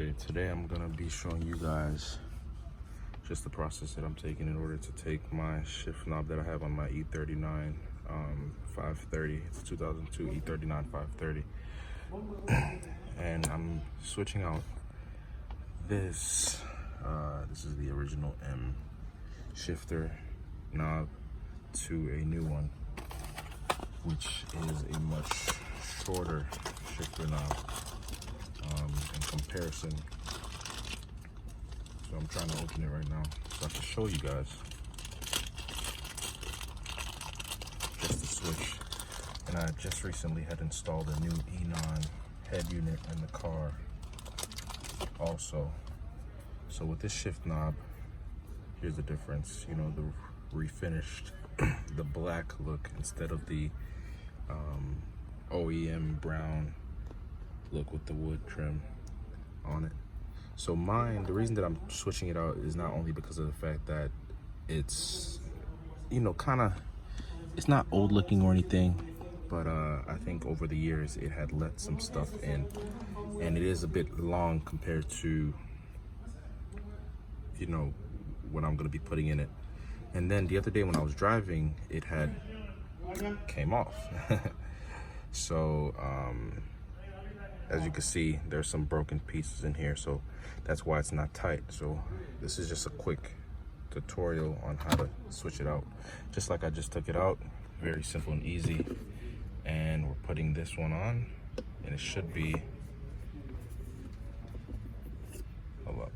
Okay, today I'm gonna be showing you guys just the process that I'm taking in order to take my shift knob that I have on my E39 530. It's a 2002 E39 530, and I'm switching out this. This is the original M shifter knob to a new one, which is a much shorter shifter knob in comparison. So I'm trying to open it right now so I can show you guys just the switch. And I just recently had installed a new E9 head unit in the car also. So with this shift knob, here's the difference. You know, the refinished, the black look instead of the OEM brown look with the wood trim on it. So mine, the reason that I'm switching it out is not only because of the fact that it's, you know, it's not old looking or anything, but I think over the years it had let some stuff in, and it is a bit long compared to, you know, what I'm gonna be putting in it. And then the other day when I was driving, it had came off. So as you can see, there's some broken pieces in here, so that's why it's not tight. So this is just a quick tutorial on how to switch it out, just like I just took it out. Very simple and easy. And we're putting this one on, and it should be, hold up.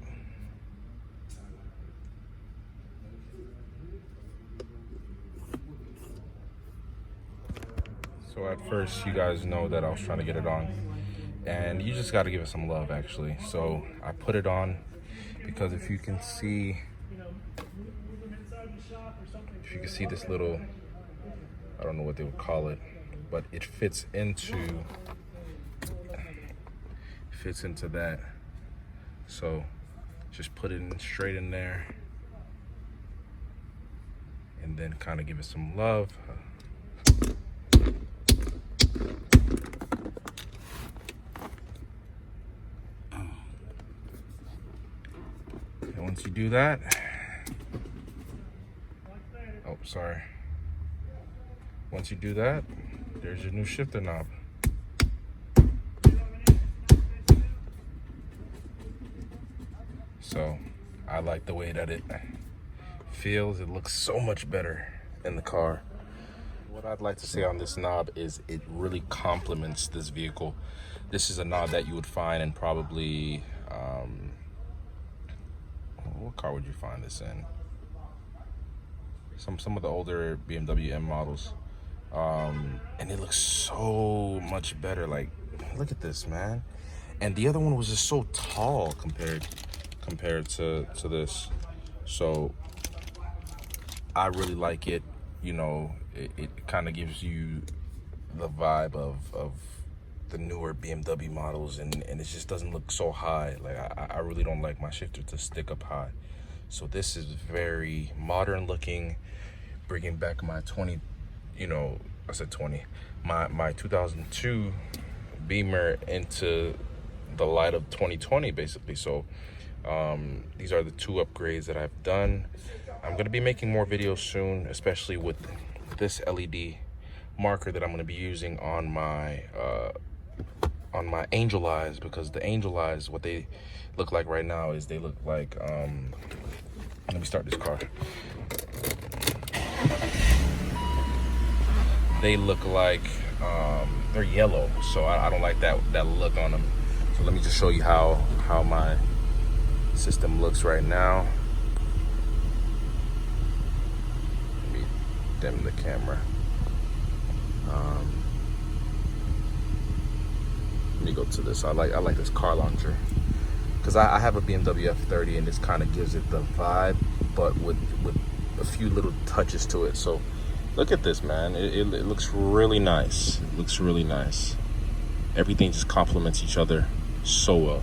So at first, you guys know that I was trying to get it on, and you just got to give it some love, actually. So I put it on because if you can see this little, I don't know what they would call it, but it fits into that. So just put it in straight in there, and then kind of give it some love. Once you do that, oh, sorry. Once you do that, there's your new shifter knob. So I like the way that it feels. It looks so much better in the car. What I'd like to say on this knob is it really complements this vehicle. This is a knob that you would find in probably, what car would you find this in? Some of the older BMW M models. And it looks so much better. Like, look at this, man. And the other one was just so tall compared to this. So I really like it. You know, it kind of gives you the vibe of the newer BMW models, and it just doesn't look so high. Like, I really don't like my shifter to stick up high. So this is very modern looking, bringing back my 20, you know, I said 20, my 2002 Beamer into the light of 2020, basically. So these are the two upgrades that I've done. I'm gonna be making more videos soon, especially with this LED marker that I'm gonna be using on my angel eyes, because the angel eyes, what they look like right now is they look like, let me start this car. They look like they're yellow, so I don't like that look on them. So let me just show you how my system looks right now. Let me dim the camera. Let me go to this. I like this car launcher because I have a BMW F30, and this kind of gives it the vibe, but with a few little touches to it. So look at this, man. It looks really nice. It looks really nice. Everything just complements each other so well.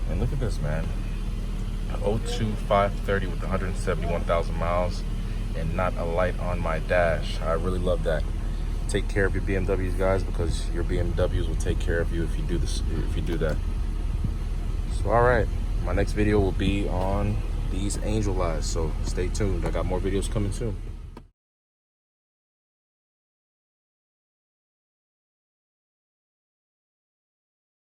And look at this, man. An 02 530 with 171,000 miles and not a light on my dash. I really love that. Take care of your BMWs, guys, because your BMWs will take care of you if you do this, if you do that. So all right, my next video will be on these angel eyes, so stay tuned. I got more videos coming soon.